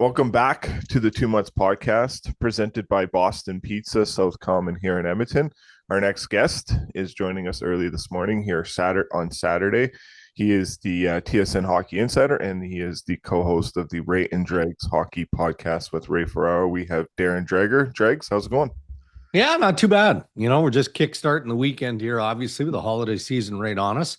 Welcome back to the 2 Months podcast presented by Boston Pizza, South Common here in Edmonton. Our next guest is joining us early this morning here on Saturday. He is the TSN Hockey Insider, and he is the co-host of the Ray and Dregs Hockey Podcast with Ray Ferraro. We have Darren Dreger. Dregs, how's it going? Yeah, not too bad. We're just kickstarting the weekend here, obviously, with the holiday season right on us.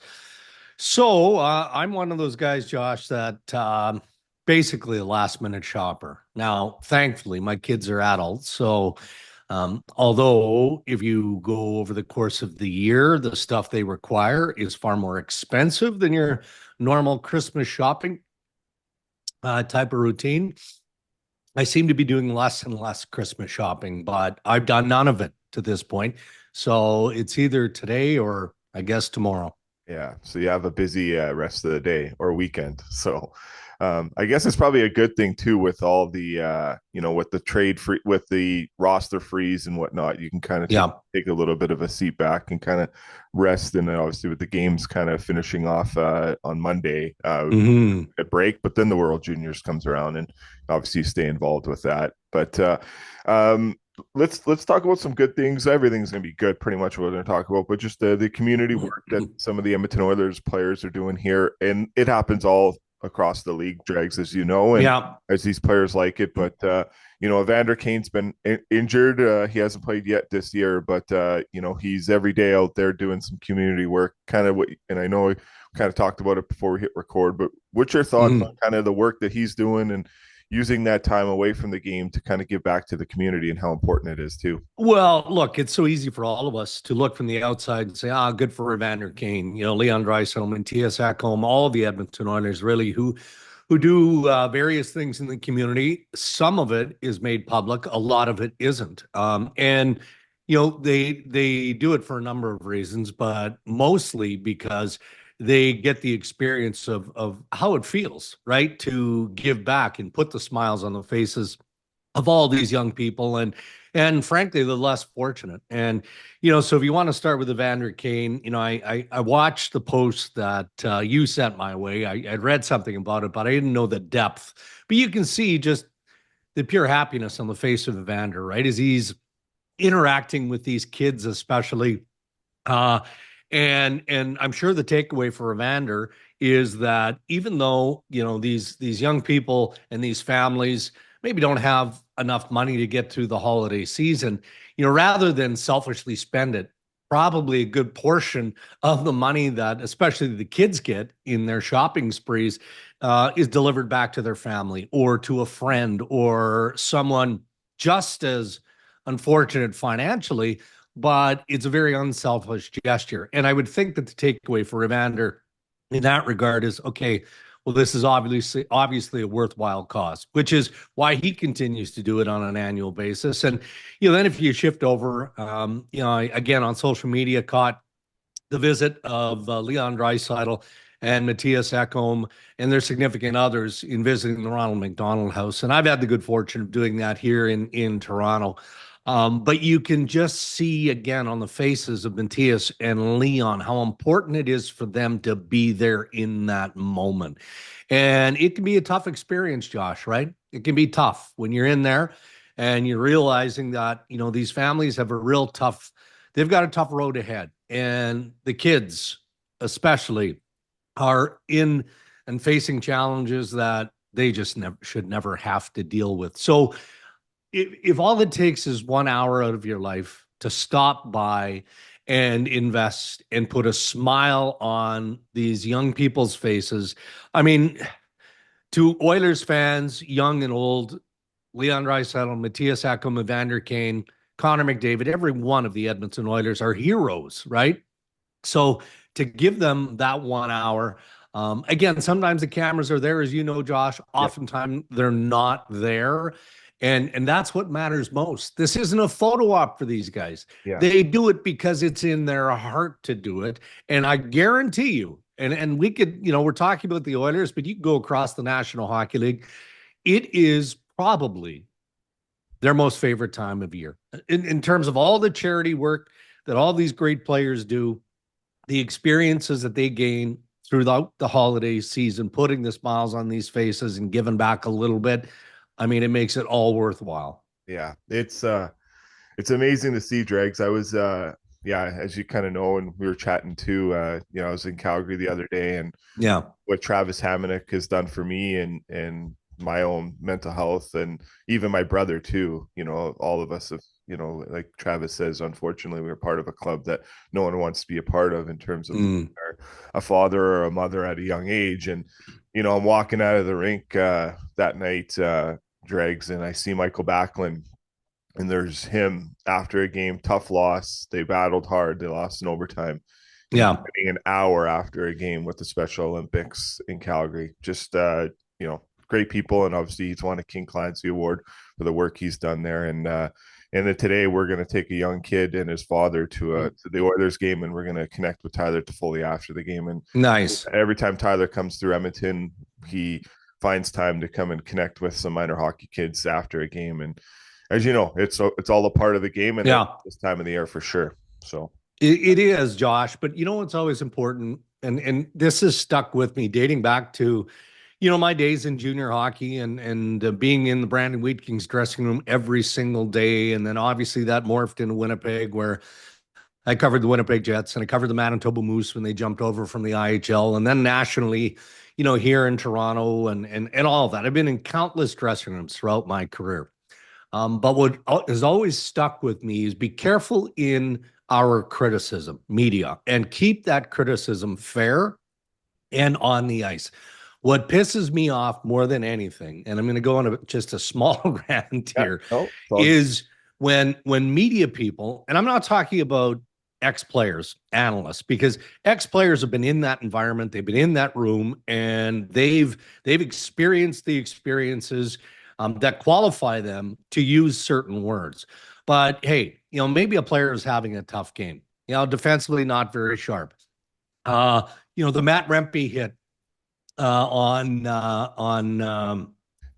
So I'm one of those guys, Josh, that basically a last minute shopper. Now, thankfully, my kids are adults. So although if you go over the course of the year, the stuff they require is far more expensive than your normal Christmas shopping type of routine. I seem to be doing less and less Christmas shopping, but I've done none of it to this point. So it's either today or I guess tomorrow. Yeah, so you have a busy rest of the day or weekend. So I guess it's probably a good thing too with all the with the trade free with the roster freeze and whatnot. You can kind of Yeah. take a little bit of a seat back and kind of rest. And then obviously with the games kind of finishing off on Monday, Hmm. a break. But then the World Juniors comes around, and obviously you stay involved with that. But um, let's talk about some good things. Everything's going to be good, pretty much what we're going to talk about, but just the community work that some of the Edmonton Oilers players are doing here, and it happens all across the league, Dregs, as you know, and Yeah. as these players like it. But Evander Kane's been injured. He hasn't played yet this year, but he's every day out there doing some community work. Kind of what, and I know we kind of talked about it before we hit record, but what's your thoughts on Mhm. kind of the work that he's doing and using that time away from the game to kind of give back to the community and how important it is too? Well, look, it's so easy for all of us to look from the outside and say, good for Evander Kane, Leon Draisaitl and T.S. Ekholm, all of the Edmonton Oilers really who do various things in the community. Some of it is made public, a lot of it isn't. They do it for a number of reasons, but mostly because they get the experience of how it feels, right? To give back and put the smiles on the faces of all these young people and frankly the less fortunate. And so if you want to start with Evander Kane, I watched the post that you sent my way. I'd read something about it, but I didn't know the depth. But you can see just the pure happiness on the face of Evander, right, as he's interacting with these kids, especially. Uh and and I'm sure the takeaway for Evander is that even though these young people and these families maybe don't have enough money to get through the holiday season, rather than selfishly spend it, probably a good portion of the money that especially the kids get in their shopping sprees is delivered back to their family or to a friend or someone just as unfortunate financially, but it's a very unselfish gesture. And I would think that the takeaway for Evander in that regard is okay, well, this is obviously a worthwhile cause, which is why he continues to do it on an annual basis. And then if you shift over, again on social media, caught the visit of Leon Draisaitl and Matthias Ekholm and their significant others in visiting the Ronald McDonald House. And I've had the good fortune of doing that here in Toronto. But you can just see again on the faces of Matthias and Leon how important it is for them to be there in that moment. And it can be a tough experience, Josh, right? It can be tough when you're in there and you're realizing that, these families have a real tough, they've got a tough road ahead. And the kids, especially, are in and facing challenges that they just should never have to deal with. So if all it takes is 1 hour out of your life to stop by and invest and put a smile on these young people's faces, I mean, to Oilers fans, young and old, Leon Draisaitl, Matthias Ekholm, Evander Kane, Connor McDavid, every one of the Edmonton Oilers are heroes, right? So to give them that 1 hour, again, sometimes the cameras are there, as you know, Josh. Yeah, Oftentimes they're not there. And that's what matters most. This isn't a photo op for these guys. yeah, They do it because it's in their heart to do it. And I guarantee you, and we could, we're talking about the Oilers, but you can go across the National Hockey League. It is probably their most favorite time of year in terms of all the charity work that all these great players do, the experiences that they gain throughout the holiday season, putting the smiles on these faces and giving back a little bit. I mean, it makes it all worthwhile. Yeah, it's amazing to see, Dregs. I was yeah, as you kind of know, and we were chatting too, I was in Calgary the other day, and Yeah. what Travis Hamonic has done for me and my own mental health, and even my brother too. All of us have, like Travis says, unfortunately, we're part of a club that no one wants to be a part of in terms of Mm. a father or a mother at a young age. And I'm walking out of the rink that night, Dregs, and I see Michael Backlund, and there's him after a game, tough loss. They battled hard. They lost in overtime. And he's Yeah. spending an hour after a game with the Special Olympics in Calgary. Just, great people. And obviously, he's won a King Clancy Award for the work he's done there. And then today, we're going to take a young kid and his father to the Oilers game, and we're going to connect with Tyler Toffoli after the game. And Nice. every time Tyler comes through Edmonton, he finds time to come and connect with some minor hockey kids after a game. And as you know, it's all a part of the game, and Yeah. this time of the year for sure. So It is, Josh, but you know what's always important, and this has stuck with me dating back to, my days in junior hockey and being in the Brandon Wheat Kings dressing room every single day, and then obviously that morphed into Winnipeg, where I covered the Winnipeg Jets and I covered the Manitoba Moose when they jumped over from the IHL, and then nationally, here in Toronto and all of that. I've been in countless dressing rooms throughout my career. But what has always stuck with me is be careful in our criticism, media, and keep that criticism fair and on the ice. What pisses me off more than anything, and I'm going to go on just a small rant yeah, here, no, is when media people, and I'm not talking about ex-players, analysts, because ex-players have been in that environment, they've been in that room, and they've experienced the experiences that qualify them to use certain words. But hey, maybe a player is having a tough game. Defensively not very sharp. The Matt Rempe hit on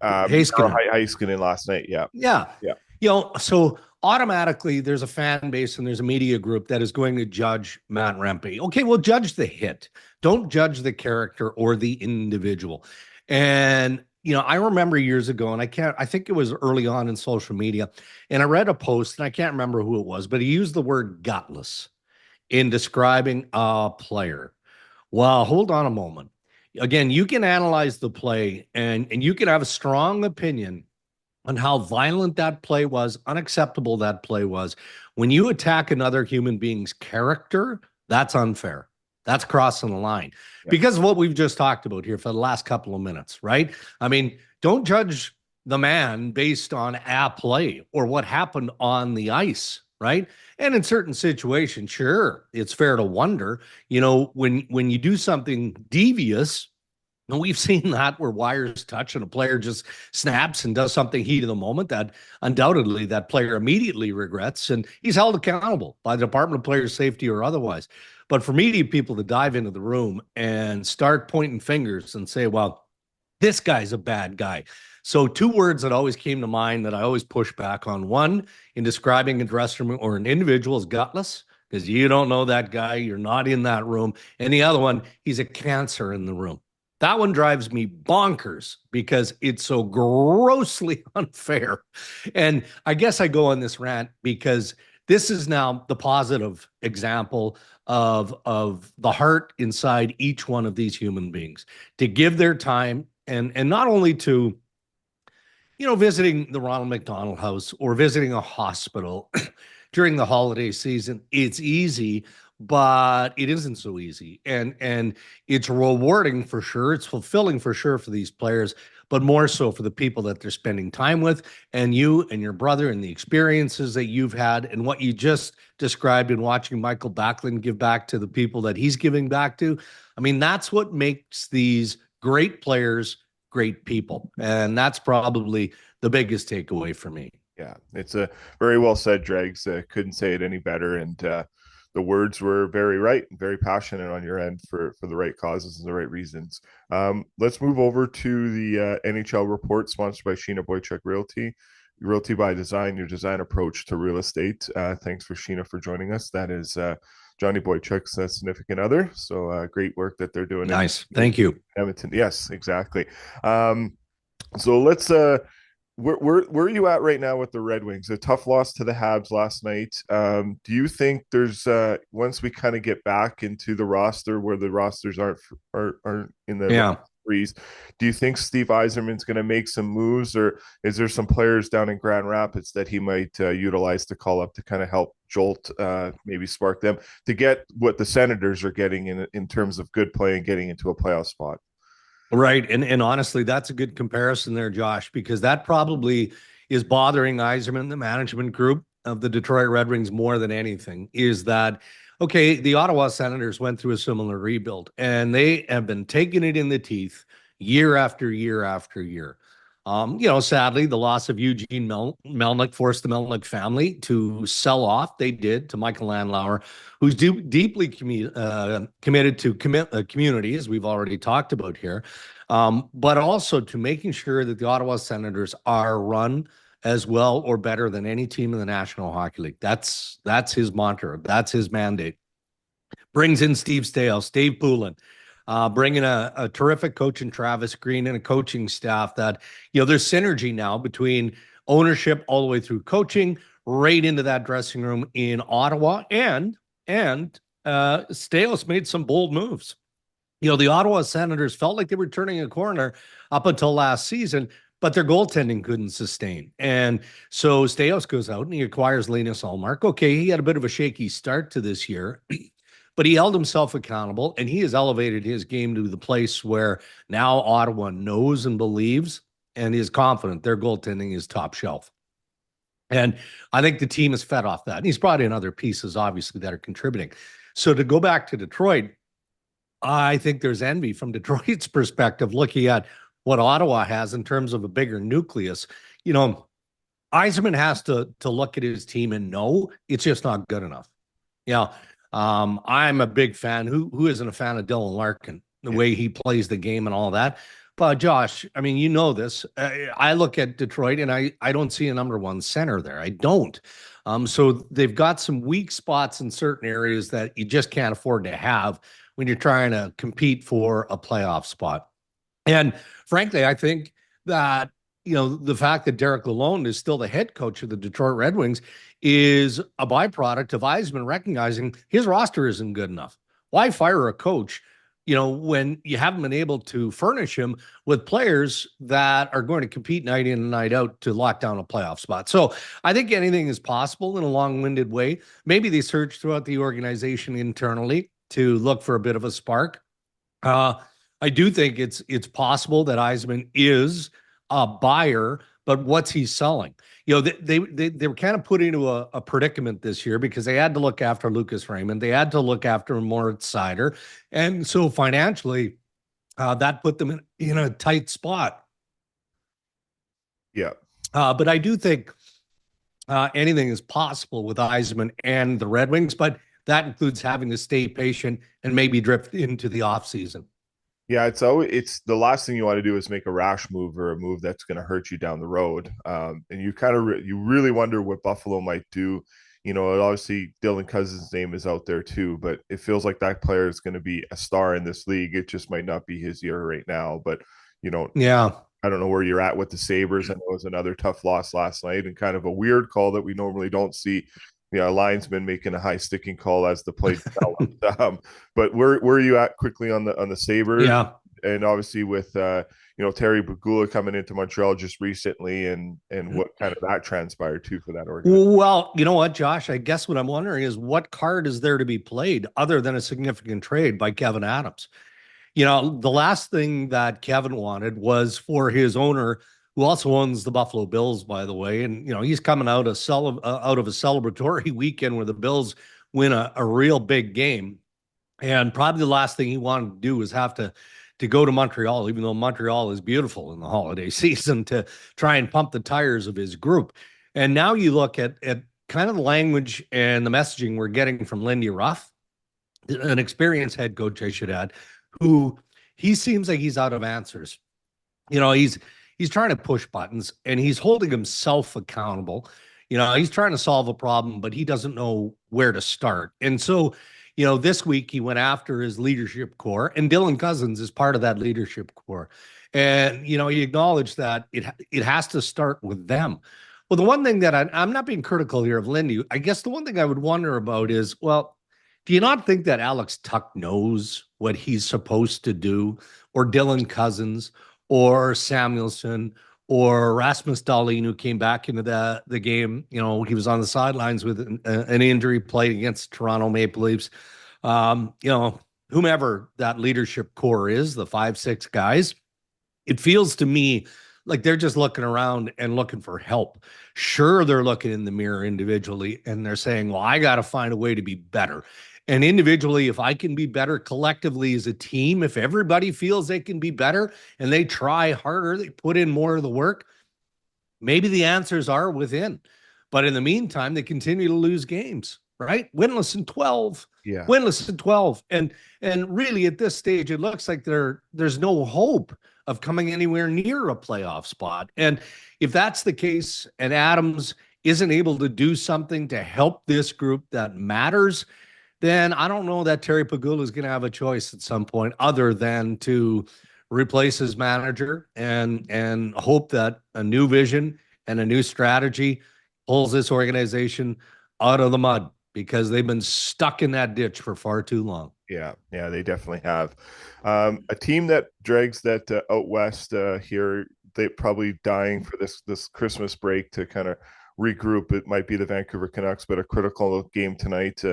Heiskanen. Heiskanen last night. Yeah, Yeah. yeah, So automatically there's a fan base and there's a media group that is going to judge Matt Rempe. Okay, well, judge the hit. Don't judge the character or the individual. And I remember years ago, and I think it was early on in social media, and I read a post, and I can't remember who it was, but he used the word gutless in describing a player. Well, hold on a moment. Again, you can analyze the play and you can have a strong opinion on how violent that play was, unacceptable that play was. When you attack another human being's character, that's unfair. That's crossing the line yeah. because of what we've just talked about here for the last couple of minutes, right? I mean, don't judge the man based on a play or what happened on the ice, right? And in certain situations, sure, it's fair to wonder, when you do something devious, and we've seen that where wires touch and a player just snaps and does something heat of the moment that undoubtedly that player immediately regrets, and he's held accountable by the Department of Player Safety or otherwise. But for media people to dive into the room and start pointing fingers and say, well, this guy's a bad guy. So two words that always came to mind that I always push back on. One, in describing a dressing room or an individual is gutless because you don't know that guy. You're not in that room. And the other one, he's a cancer in the room. That one drives me bonkers because it's so grossly unfair. And I guess I go on this rant because this is now the positive example of the heart inside each one of these human beings to give their time and not only to visiting the Ronald McDonald House or visiting a hospital during the holiday season. It's easy, but it isn't so easy. And it's rewarding for sure. It's fulfilling for sure for these players, but more so for the people that they're spending time with, and you and your brother and the experiences that you've had and what you just described in watching Michael Backlund give back to the people that he's giving back to. I mean, that's what makes these great players great people. And that's probably the biggest takeaway for me. Yeah, it's a very well said, Dregs. Couldn't say it any better. And the words were very right and very passionate on your end for the right causes and the right reasons. Let's move over to the NHL report sponsored by Sheena Boychuk Realty. Realty by Design, your design approach to real estate. Thanks for Sheena for joining us. That is Johnny Boychuk's significant other. So great work that they're doing. Nice. Thank you. Edmonton. Yes, exactly. So let's where are you at right now with the Red Wings? A tough loss to the Habs last night. Do you think there's once we kind of get back into the roster where the rosters aren't in the right Yeah. freeze? Do you think Steve Yzerman's going to make some moves, or is there some players down in Grand Rapids that he might utilize to call up to kind of help jolt, maybe spark them to get what the Senators are getting in terms of good play and getting into a playoff spot? Right. And honestly, that's a good comparison there, Josh, because that probably is bothering Yzerman, the management group of the Detroit Red Wings more than anything, is that, okay, the Ottawa Senators went through a similar rebuild and they have been taking it in the teeth year after year after year. Sadly, the loss of Eugene Melnick forced the Melnick family to sell off. They did to Michael Landauer, who's deeply committed to community, as we've already talked about here, but also to making sure that the Ottawa Senators are run as well or better than any team in the National Hockey League. That's his mantra. That's his mandate. Brings in Steve Staios, Dave Poulin, bringing a terrific coach in Travis Green and a coaching staff that, there's synergy now between ownership all the way through coaching, right into that dressing room in Ottawa. And Staios made some bold moves. The Ottawa Senators felt like they were turning a corner up until last season, but their goaltending couldn't sustain. And so Staios goes out and he acquires Linus Ullmark. Okay, he had a bit of a shaky start to this year, but he held himself accountable and he has elevated his game to the place where now Ottawa knows and believes and is confident their goaltending is top shelf. And I think the team is fed off that. And he's brought in other pieces, obviously, that are contributing. So to go back to Detroit, I think there's envy from Detroit's perspective, looking at what Ottawa has in terms of a bigger nucleus. Yzerman has to look at his team and know it's just not good enough. I'm a big fan. Who isn't a fan of Dylan Larkin, the way he plays the game and all that? But Josh, I mean, you know this. I look at Detroit and I don't see a number one center there. I don't. So they've got some weak spots in certain areas that you just can't afford to have when you're trying to compete for a playoff spot. And frankly, I think that, the fact that Derek Lalonde is still the head coach of the Detroit Red Wings is a byproduct of Yzerman recognizing his roster isn't good enough. Why fire a coach, when you haven't been able to furnish him with players that are going to compete night in and night out to lock down a playoff spot? So I think anything is possible in a long-winded way. Maybe they search throughout the organization internally to look for a bit of a spark. I do think it's possible that Yzerman is a buyer, but what's he selling? They were kind of put into a predicament this year because they had to look after Lucas Raymond. They had to look after Moritz Seider. And so financially, that put them in a tight spot. Yeah. But I do think anything is possible with Yzerman and the Red Wings, but that includes having to stay patient and maybe drift into the offseason. Yeah, it's the last thing you want to do is make a rash move or a move that's going to hurt you down the road. And you kind of you really wonder what Buffalo might do. Obviously Dylan Cousins' name is out there too, but it feels like that player is going to be a star in this league. It just might not be his year right now. But yeah, I don't know where you're at with the Sabres. I know it was another tough loss last night and kind of a weird call that we normally don't see. Linesman making a high sticking call as the play developed. But where are you at quickly on the Sabres? Yeah. And obviously with Terry Bagula coming into Montreal just recently and what kind of that transpired too for that organization. Well, you know what, Josh? I guess what I'm wondering is what card is there to be played other than a significant trade by Kevin Adams? The last thing that Kevin wanted was for his owner, who also owns the Buffalo Bills, by the way. And, he's coming out of a celebratory weekend where the Bills win a real big game. And probably the last thing he wanted to do was have to go to Montreal, even though Montreal is beautiful in the holiday season, to try and pump the tires of his group. And now you look at kind of the language and the messaging we're getting from Lindy Ruff, an experienced head coach, I should add, who he seems like he's out of answers. He's trying to push buttons and he's holding himself accountable. He's trying to solve a problem, but he doesn't know where to start. And so, This week he went after his leadership core, and Dylan Cousins is part of that leadership core. And, he acknowledged that it has to start with them. Well, the one thing that I'm not being critical here of Lindy, I guess the one thing I would wonder about is, well, do you not think that Alex Tuck knows what he's supposed to do, or Dylan Cousins, or Samuelson, or Rasmus Dahlin, who came back into the game? He was on the sidelines with an injury, played against Toronto Maple Leafs. Whomever that leadership core is, the 5-6 guys, it feels to me like they're just looking around and looking for help. Sure, they're looking in the mirror individually and they're saying, well, I got to find a way to be better. And individually, if I can be better, collectively as a team, if everybody feels they can be better and they try harder, they put in more of the work, maybe the answers are within. But in the meantime, they continue to lose games, right? Winless in 12. Yeah. Winless in 12. And really at this stage, it looks like there's no hope of coming anywhere near a playoff spot. And if that's the case, and Adams isn't able to do something to help this group that matters, then I don't know that Terry Pegula is going to have a choice at some point other than to replace his manager and hope that a new vision and a new strategy pulls this organization out of the mud, because they've been stuck in that ditch for far too long. Yeah, they definitely have. A team that drags that out west here, they probably dying for this Christmas break to kind of regroup. It might be the Vancouver Canucks, but a critical game tonight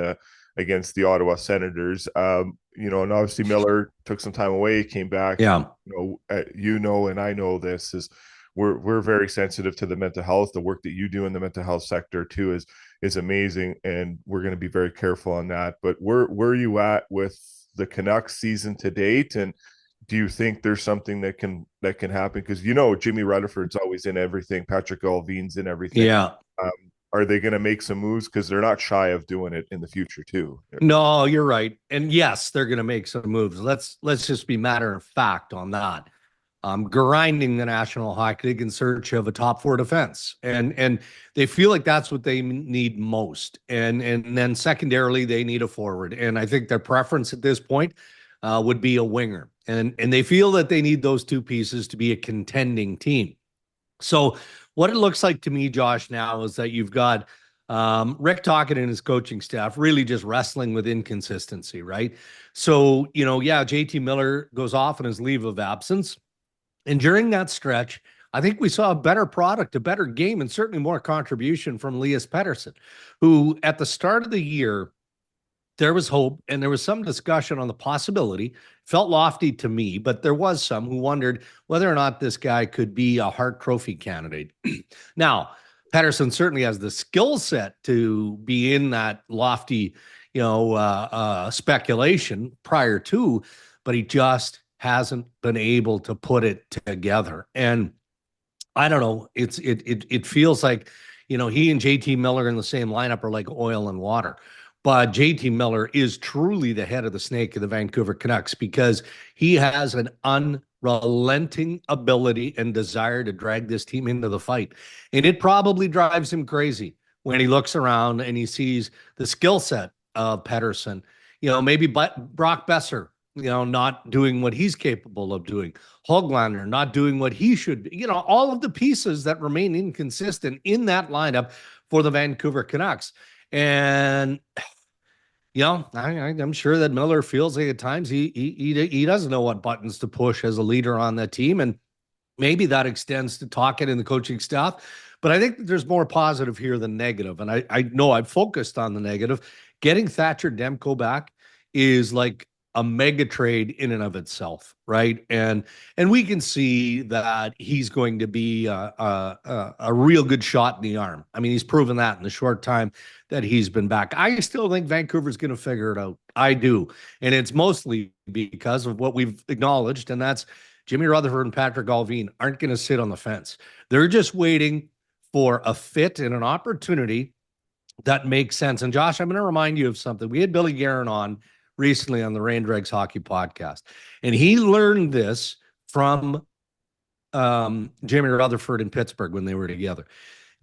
against the Ottawa Senators. And obviously Miller took some time away, came back. Yeah. And I know this is we're very sensitive to the mental health. The work that you do in the mental health sector too is amazing, and we're going to be very careful on that. But where are you at with the Canucks season to date, and do you think there's something that can happen? Because Jimmy Rutherford's always in everything, Patrick Allvin's in everything. Yeah. Are they going to make some moves? Because they're not shy of doing it in the future too. No, you're right, and yes, they're going to make some moves. Let's just be matter of fact on that. Grinding the National Hockey League in search of a top 4 defense, and they feel like that's what they need most, and then secondarily they need a forward, and I think their preference at this point would be a winger, and they feel that they need those two pieces to be a contending team. So what it looks like to me, Josh, now is that you've got Rick Tocchet and his coaching staff really just wrestling with inconsistency, right? So JT Miller goes off on his leave of absence. And during that stretch, I think we saw a better product, a better game, and certainly more contribution from Elias Pettersson, who at the start of the year, there was hope and there was some discussion on the possibility, felt lofty to me, but there was some who wondered whether or not this guy could be a Hart Trophy candidate. Now, Pettersson certainly has the skill set to be in that lofty, speculation prior to, but he just hasn't been able to put it together. And I don't know, it feels like, he and JT Miller in the same lineup are like oil and water. But JT Miller is truly the head of the snake of the Vancouver Canucks, because he has an unrelenting ability and desire to drag this team into the fight. And it probably drives him crazy when he looks around and he sees the skill set of Pettersson, maybe Brock Besser, not doing what he's capable of doing. Höglander not doing what he should be. All of the pieces that remain inconsistent in that lineup for the Vancouver Canucks. And, I'm sure that Miller feels like at times he doesn't know what buttons to push as a leader on that team. And maybe that extends to Tocchet and the coaching staff. But I think there's more positive here than negative. And I know I've focused on the negative. Getting Thatcher Demko back is like a mega trade in and of itself, right? And we can see that he's going to be a real good shot in the arm. I mean, he's proven that in the short time that he's been back. I still think Vancouver's going to figure it out. I do. And it's mostly because of what we've acknowledged, and that's Jimmy Rutherford and Patrick Allvin aren't going to sit on the fence. They're just waiting for a fit and an opportunity that makes sense. And Josh, I'm going to remind you of something. We had Billy Guerin on recently on the Rain Dregs Hockey Podcast, and he learned this from Jimmy Rutherford in Pittsburgh when they were together.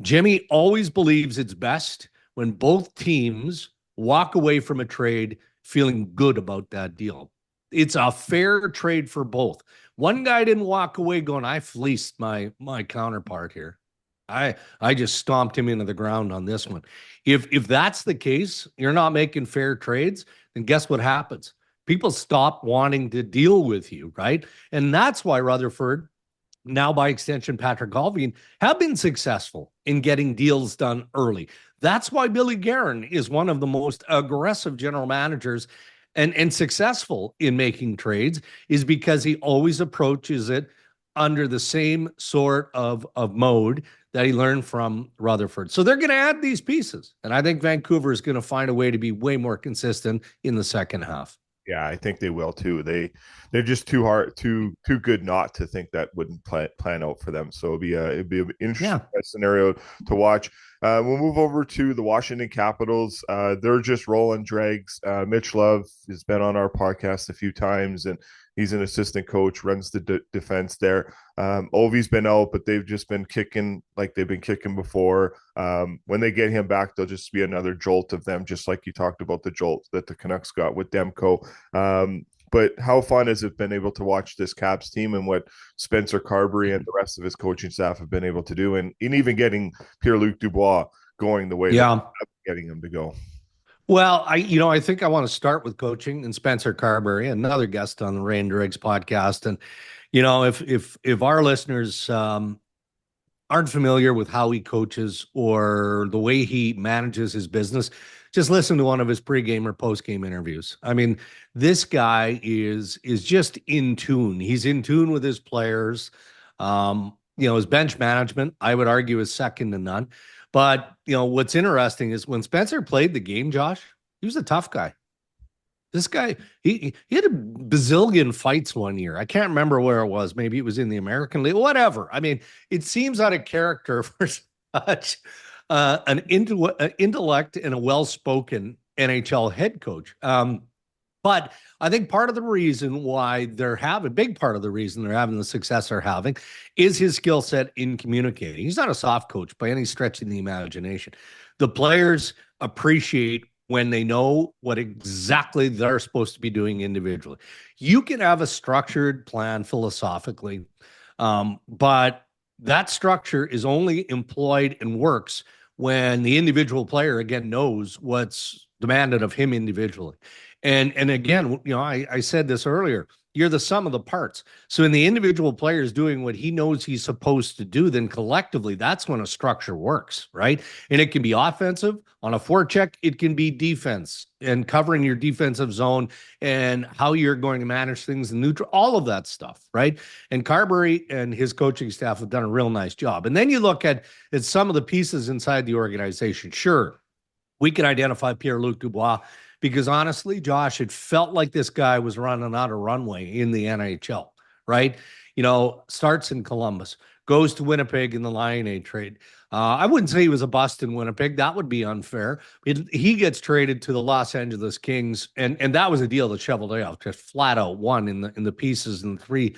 Jimmy always believes it's best when both teams walk away from a trade feeling good about that deal. It's a fair trade for both. One guy didn't walk away going, I fleeced my counterpart here. I just stomped him into the ground on this one. If that's the case, you're not making fair trades, then guess what happens? People stop wanting to deal with you, right? And that's why Rutherford, now by extension Patrick Allvin, have been successful in getting deals done early. That's why Billy Guerin is one of the most aggressive general managers and successful in making trades, is because he always approaches it under the same sort of mode that he learned from Rutherford. So they're going to add these pieces. And I think Vancouver is going to find a way to be way more consistent in the second half. Yeah, I think they will too. They're just too hard, too good not to think that wouldn't plan out for them. So it'd be an interesting scenario to watch. We'll move over to the Washington Capitals. They're just rolling dregs. Mitch Love has been on our podcast a few times, and he's an assistant coach, runs the defense there. Ovi's been out, but they've just been kicking like they've been kicking before. When they get him back, there'll just be another jolt of them, just like you talked about the jolt that the Canucks got with Demko. But how fun has it been able to watch this Caps team and what Spencer Carberry and the rest of his coaching staff have been able to do, and even getting Pierre-Luc Dubois going the way that getting him to go. Well, I think I want to start with coaching and Spencer Carberry, another guest on the Rain Driggs podcast. And, if our listeners aren't familiar with how he coaches or the way he manages his business, just listen to one of his pregame or postgame interviews. I mean, this guy is just in tune. He's in tune with his players. His bench management, I would argue, is second to none. But, what's interesting is when Spencer played the game, Josh, he was a tough guy. This guy, he had a bazillion fights one year. I can't remember where it was. Maybe it was in the American League, whatever. I mean, it seems out of character for such an intellect and a well-spoken NHL head coach. But I think part of the reason why big part of the reason they're having the success they're having is his skill set in communicating. He's not a soft coach by any stretch of the imagination. The players appreciate when they know what exactly they're supposed to be doing individually. You can have a structured plan philosophically, but that structure is only employed and works when the individual player, again, knows what's demanded of him individually. And again, I said this earlier, you're the sum of the parts. So when the individual player is doing what he knows he's supposed to do, then collectively, that's when a structure works, right? And it can be offensive. On a forecheck, it can be defense and covering your defensive zone and how you're going to manage things in neutral, all of that stuff, right? And Carberry and his coaching staff have done a real nice job. And then you look at some of the pieces inside the organization. Sure, we can identify Pierre-Luc Dubois, because honestly, Josh, it felt like this guy was running out of runway in the NHL, right? Starts in Columbus, goes to Winnipeg in the Lion A trade. I wouldn't say he was a bust in Winnipeg. That would be unfair. He gets traded to the Los Angeles Kings, and that was a deal that Cheveldayoff just flat out won in the pieces and three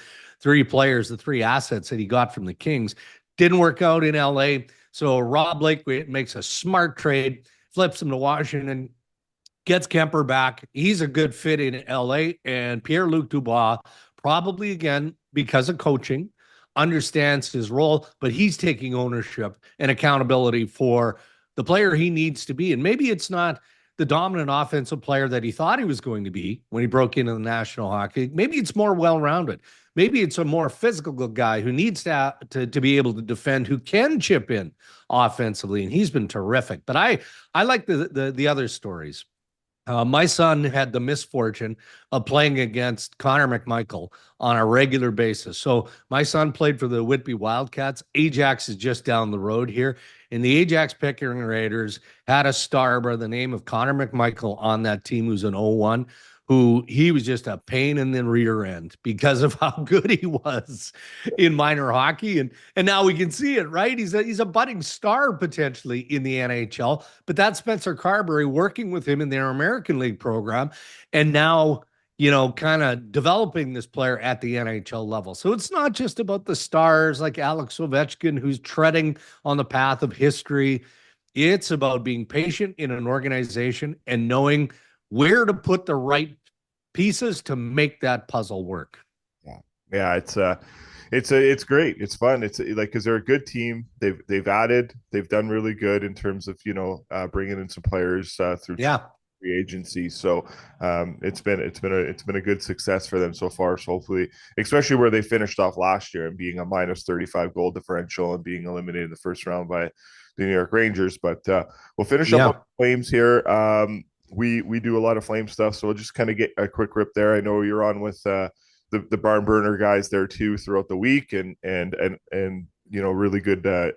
players, the three assets that he got from the Kings. Didn't work out in LA. So Rob Blake makes a smart trade, flips him to Washington, gets Kemper back. He's a good fit in LA, and Pierre-Luc Dubois, probably again, because of coaching, understands his role, but he's taking ownership and accountability for the player he needs to be. And maybe it's not the dominant offensive player that he thought he was going to be when he broke into the National Hockey. Maybe it's more well-rounded. Maybe it's a more physical guy who needs to be able to defend, who can chip in offensively, and he's been terrific. But I like the other stories. My son had the misfortune of playing against Connor McMichael on a regular basis. So my son played for the Whitby Wildcats. Ajax is just down the road here. And the Ajax Pickering Raiders had a star by the name of Connor McMichael on that team, who's an 0-1, who he was just a pain in the rear end because of how good he was in minor hockey. And now we can see it, right? He's a budding star potentially in the NHL, but that's Spencer Carberry working with him in their American League program. And now, kind of developing this player at the NHL level. So it's not just about the stars like Alex Ovechkin, who's treading on the path of history. It's about being patient in an organization and knowing where to put the right pieces to make that puzzle work. Yeah, yeah, it's great. It's fun. It's like because they're a good team. They've done really good in terms of bringing in some players through Yeah. free agency. So it's been a good success for them so far. So hopefully, especially where they finished off last year and being a minus 35 goal differential and being eliminated in the first round by the New York Rangers. But we'll finish up on Yeah. Flames here. We do a lot of Flame stuff, so we'll just kind of get a quick rip there. I know you're on with the barn burner guys there too throughout the week, and really good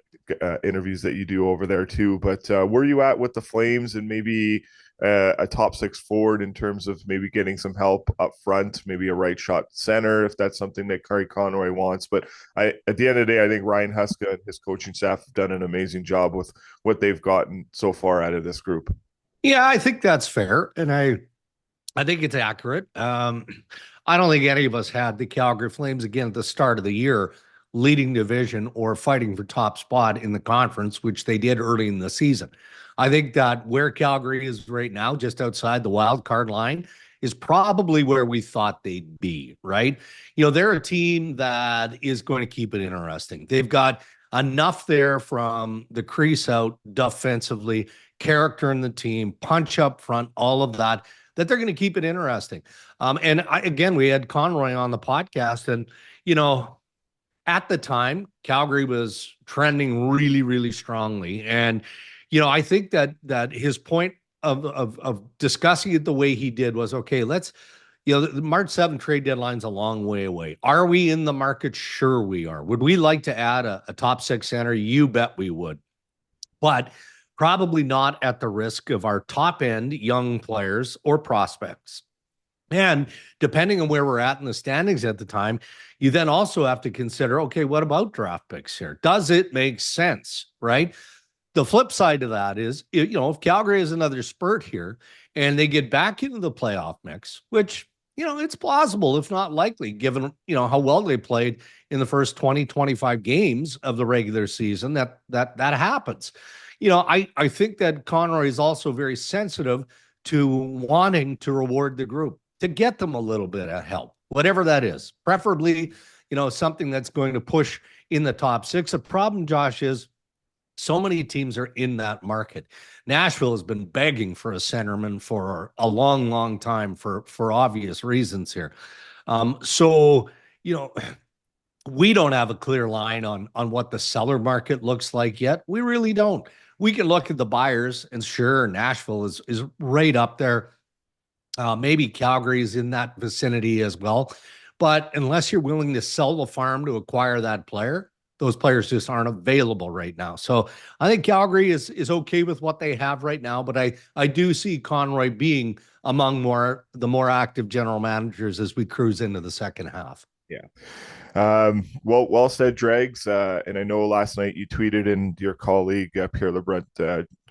interviews that you do over there too. But where are you at with the Flames and maybe a top six forward in terms of maybe getting some help up front, maybe a right shot center if that's something that Curry Conroy wants. But at the end of the day, I think Ryan Huska and his coaching staff have done an amazing job with what they've gotten so far out of this group. Yeah, I think that's fair. And I think it's accurate. I don't think any of us had the Calgary Flames again at the start of the year leading division or fighting for top spot in the conference, which they did early in the season. I think that where Calgary is right now, just outside the wild card line, is probably where we thought they'd be, right? They're a team that is going to keep it interesting. They've got enough there from the crease out defensively, character in the team, punch up front, all of that they're going to keep it interesting. Again, we had Conroy on the podcast, and at the time, Calgary was trending really, really strongly, and I think that his point of discussing it the way he did was okay. Let's the March 7th trade deadline's a long way away. Are we in the market? Sure, we are. Would we like to add a top six center? You bet we would, but probably not at the risk of our top end young players or prospects. And depending on where we're at in the standings at the time, you then also have to consider, okay, what about draft picks here? Does it make sense, right? The flip side of that is, if Calgary has another spurt here and they get back into the playoff mix, which, it's plausible, if not likely, given, how well they played in the first 20, 25 games of the regular season, that happens. I think that Conroy is also very sensitive to wanting to reward the group, to get them a little bit of help, whatever that is, preferably, something that's going to push in the top six. The problem, Josh, is so many teams are in that market. Nashville has been begging for a centerman for a long, long time for obvious reasons here. So, we don't have a clear line on what the seller market looks like yet. We really don't. We can look at the buyers, and sure, Nashville is right up there. Maybe Calgary is in that vicinity as well. But unless you're willing to sell the farm to acquire that player, those players just aren't available right now. So I think Calgary is okay with what they have right now, but I do see Conroy being among the more active general managers as we cruise into the second half. Yeah. Well said, Dregs. And I know last night you tweeted, and your colleague Pierre Lebrun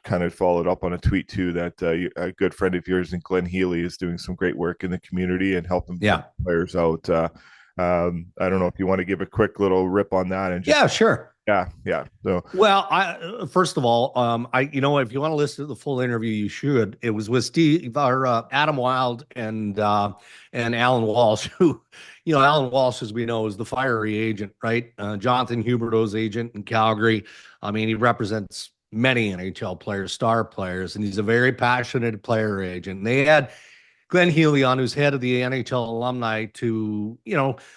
kind of followed up on a tweet too that a good friend of yours, and Glenn Healy, is doing some great work in the community and helping players out. I don't know if you want to give a quick little rip on that and just sure. Yeah. So, well, first of all, if you want to listen to the full interview, you should. It was with Adam Wild and Alan Walsh, who, Alan Walsh, as we know, is the fiery agent, right? Jonathan Huberdeau's agent in Calgary. I mean, he represents many NHL players, star players, and he's a very passionate player agent. And they had Glenn Healy on, who's head of the NHL alumni, to,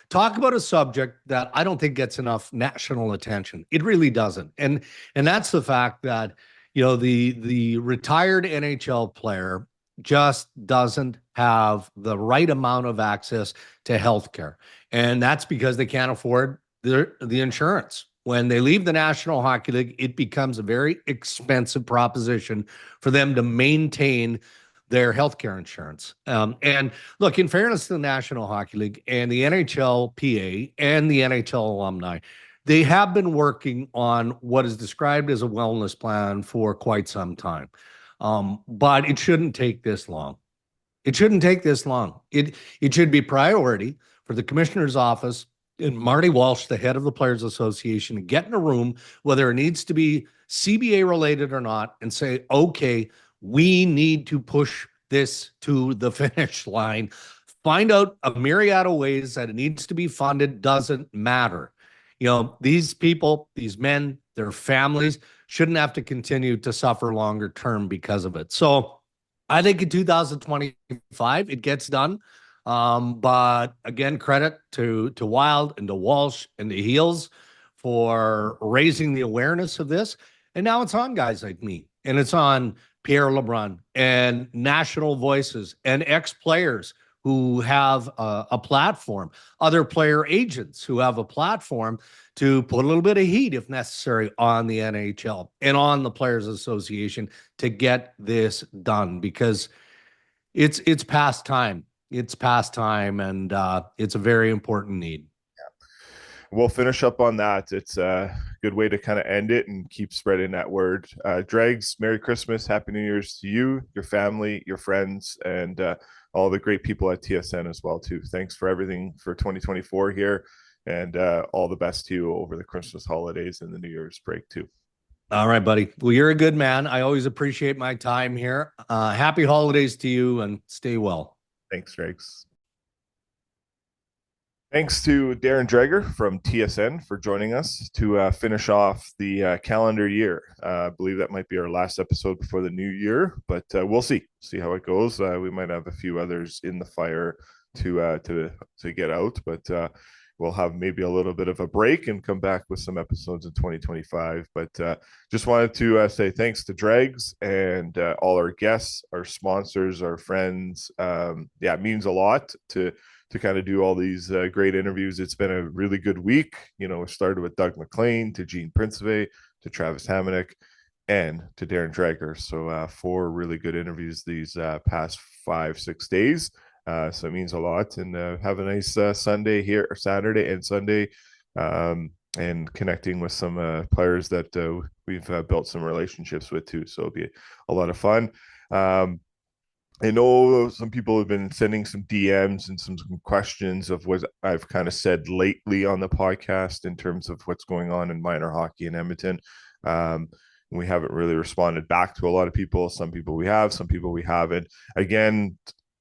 talk about a subject that I don't think gets enough national attention. It really doesn't. And that's the fact that, the retired NHL player just doesn't have the right amount of access to healthcare. And that's because they can't afford the insurance. When they leave the National Hockey League, it becomes a very expensive proposition for them to maintain their healthcare insurance. And look, in fairness to the National Hockey League and the NHLPA and the NHL alumni, they have been working on what is described as a wellness plan for quite some time. But it shouldn't take this long. It shouldn't take this long. It should be priority for the commissioner's office and Marty Walsh, the head of the Players Association, to get in a room, whether it needs to be CBA related or not, and say, okay, we need to push this to the finish line. Find out a myriad of ways that it needs to be funded. Doesn't matter. These people, these men, their families shouldn't have to continue to suffer longer term because of it. So I think in 2025 it gets done. But again, credit to Wild and to Walsh and to Heels for raising the awareness of this. And now it's on guys like me, and it's on Pierre LeBrun and national voices and ex-players who have a platform, other player agents who have a platform to put a little bit of heat, if necessary, on the NHL and on the Players Association to get this done, because it's past time. It's past time, and it's a very important need. We'll finish up on that. It's a good way to kind of end it and keep spreading that word. Dregs, Merry Christmas, Happy New Year's to you, your family, your friends, and all the great people at TSN as well too. Thanks for everything for 2024 here, and all the best to you over the Christmas holidays and the New Year's break too. All right, buddy. Well, you're a good man. I always appreciate my time here. Happy holidays to you, and stay well. Thanks, Dregs. Thanks to Darren Dreger from TSN for joining us to finish off the calendar year. I believe that might be our last episode before the new year, but we'll see how it goes. We might have a few others in the fire to get out, but we'll have maybe a little bit of a break and come back with some episodes in 2025. But just wanted to say thanks to Dregs and all our guests, our sponsors, our friends. It means a lot to kind of do all these great interviews. It's been a really good week. We started with Doug McLean to Gene Principe to Travis Hamonic and to Darren Dreger. So 4 really good interviews these past 5-6 days. So it means a lot. And have a nice Sunday here, or Saturday and Sunday, and connecting with some players that we've built some relationships with too. So it'll be a lot of fun. I know some people have been sending some DMs and some questions of what I've kind of said lately on the podcast in terms of what's going on in minor hockey in Edmonton. We haven't really responded back to a lot of people. Some people we have, some people we haven't. Again,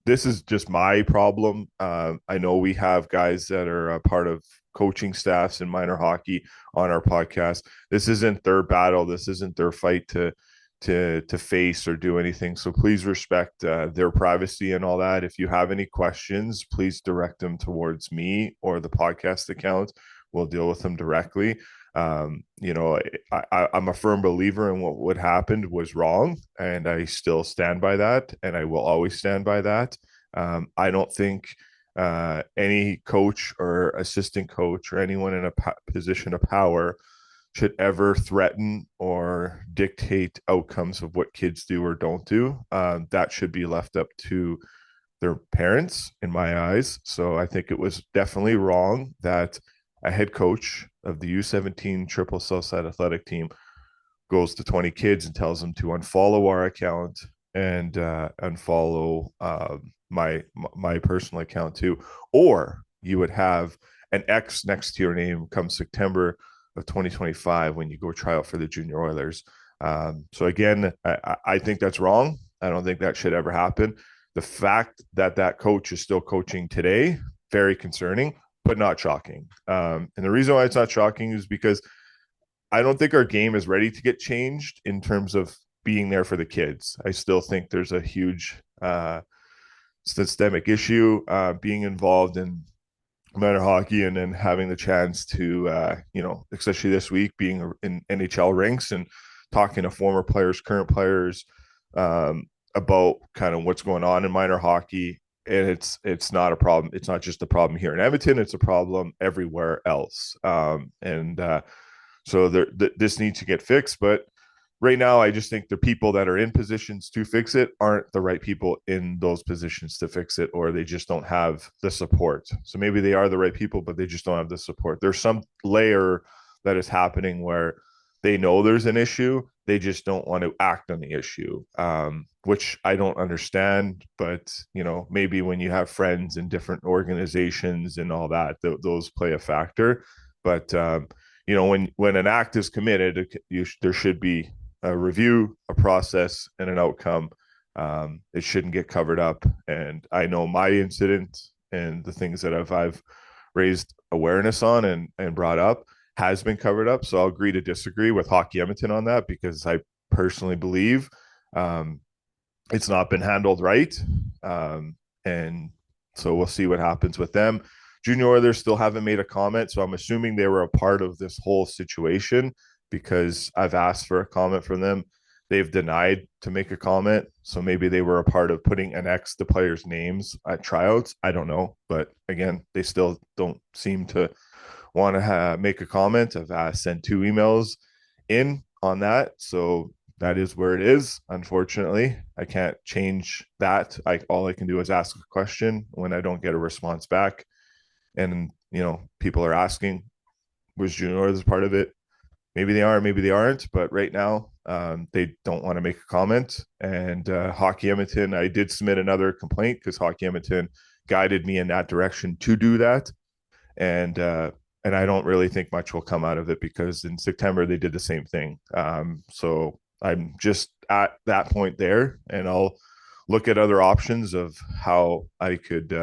this is just my problem. I know we have guys that are a part of coaching staffs in minor hockey on our podcast. This isn't their battle. This isn't their fight to face or do anything. So please respect their privacy and all that. If you have any questions, please direct them towards me or the podcast account. We'll deal with them directly. I'm a firm believer in what happened was wrong, and I still stand by that, and I will always stand by that. I don't think any coach or assistant coach or anyone in a position of power should ever threaten or dictate outcomes of what kids do or don't do. That should be left up to their parents, in my eyes. So I think it was definitely wrong that a head coach of the U17 Triple Southside Athletic Team goes to 20 kids and tells them to unfollow our account and unfollow my personal account too. Or you would have an X next to your name come September of 2025 when you go try out for the Junior Oilers. So again, I think that's wrong. I don't think that should ever happen. The fact that coach is still coaching today, very concerning, but not shocking. And the reason why it's not shocking is because I don't think our game is ready to get changed in terms of being there for the kids. I still think there's a huge systemic issue being involved in minor hockey, and then having the chance to, especially this week, being in NHL rinks and talking to former players, current players, about kind of what's going on in minor hockey. And it's not a problem. It's not just a problem here in Edmonton. It's a problem everywhere else. So this needs to get fixed. But right now, I just think the people that are in positions to fix it aren't the right people in those positions to fix it, or they just don't have the support. So maybe they are the right people, but they just don't have the support. There's some layer that is happening where they know there's an issue. They just don't want to act on the issue, which I don't understand. But, maybe when you have friends in different organizations and all that, those play a factor. But, when an act is committed, there should be a review, a process, and an outcome. It shouldn't get covered up. And I know my incident and the things that I've raised awareness on and brought up has been covered up. So I'll agree to disagree with Hockey Edmonton on that, because I personally believe um, it's not been handled right. And so we'll see what happens with them. Junior Oilers still haven't made a comment, so I'm assuming they were a part of this whole situation, because I've asked for a comment from them. They've denied to make a comment, so maybe they were a part of putting an X the players' names at tryouts. I don't know, but again, they still don't seem to want to make a comment. I've sent 2 emails in on that, so that is where it is. Unfortunately, I can't change that. All I can do is ask a question when I don't get a response back, and people are asking, was Junior as part of it? Maybe they are, maybe they aren't. But right now, they don't want to make a comment. And Hockey Edmonton, I did submit another complaint because Hockey Edmonton guided me in that direction to do that. And and I don't really think much will come out of it, because in September they did the same thing. So I'm just at that point there, and I'll look at other options of how I could,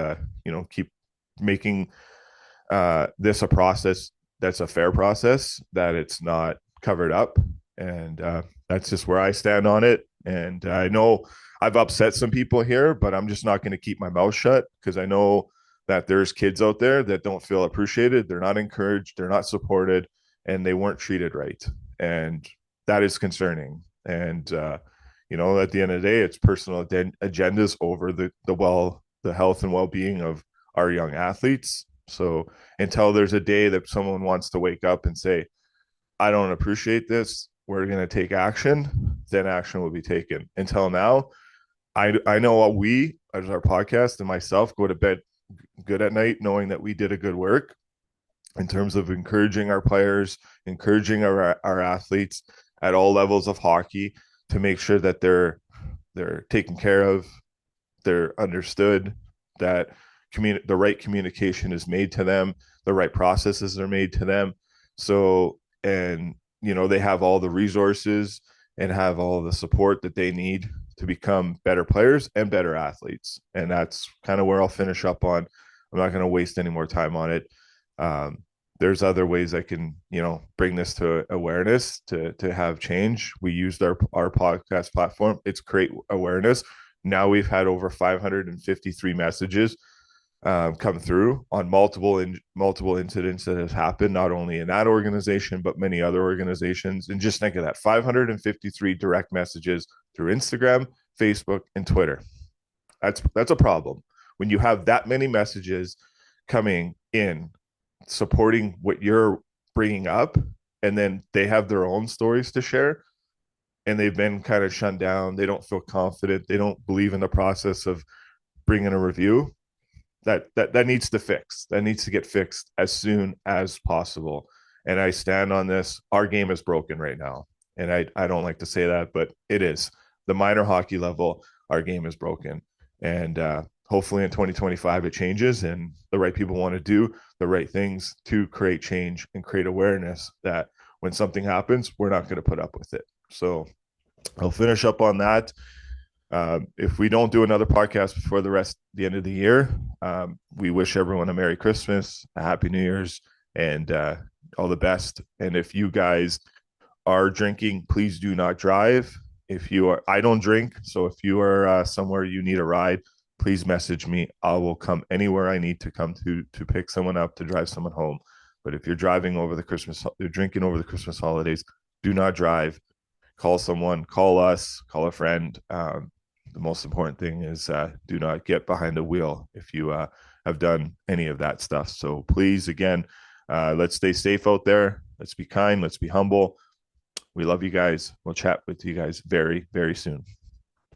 keep making this a process that's a fair process, that it's not covered up. And that's just where I stand on it. And I know I've upset some people here, but I'm just not going to keep my mouth shut, because I know that there's kids out there that don't feel appreciated. They're not encouraged. They're not supported, and they weren't treated right. And that is concerning. And, at the end of the day, it's personal agendas over the health and well-being of our young athletes. So until there's a day that someone wants to wake up and say, I don't appreciate this, we're going to take action, then action will be taken. Until now, I know what we, as our podcast and myself, go to bed good at night knowing that we did a good work in terms of encouraging our players, encouraging our athletes at all levels of hockey, to make sure that they're taken care of, they're understood, that the right communication is made to them, the right processes are made to them. So, and they have all the resources and have all the support that they need to become better players and better athletes. And that's kind of where I'll finish up on. I'm not going to waste any more time on it. There's other ways I can, bring this to awareness, to have change. We used our podcast platform. It's create awareness. Now we've had over 553 messages come through on multiple incidents that have happened, not only in that organization but many other organizations. And just think of that: 553 direct messages through Instagram, Facebook, and Twitter. That's a problem. When you have that many messages coming in supporting what you're bringing up, and then they have their own stories to share, and they've been kind of shut down, they don't feel confident, they don't believe in the process of bringing a review, that needs to fix. That needs to get fixed as soon as possible. And I stand on this. Our game is broken right now. And I don't like to say that, but it is. The minor hockey level, our game is broken. And hopefully in 2025 it changes, and the right people want to do the right things to create change and create awareness that when something happens, we're not going to put up with it. So I'll finish up on that. If we don't do another podcast before the end of the year, we wish everyone a Merry Christmas, a Happy New Year's, and all the best. And if you guys are drinking, please do not drive. I don't drink, so if you are somewhere you need a ride, please message me. I will come anywhere I need to come to pick someone up, to drive someone home. But if you're drinking over the Christmas holidays, do not drive. Call someone, call us, call a friend. The most important thing is do not get behind the wheel if you have done any of that stuff. So please, again, let's stay safe out there. Let's be kind. Let's be humble. We love you guys. We'll chat with you guys very, very soon.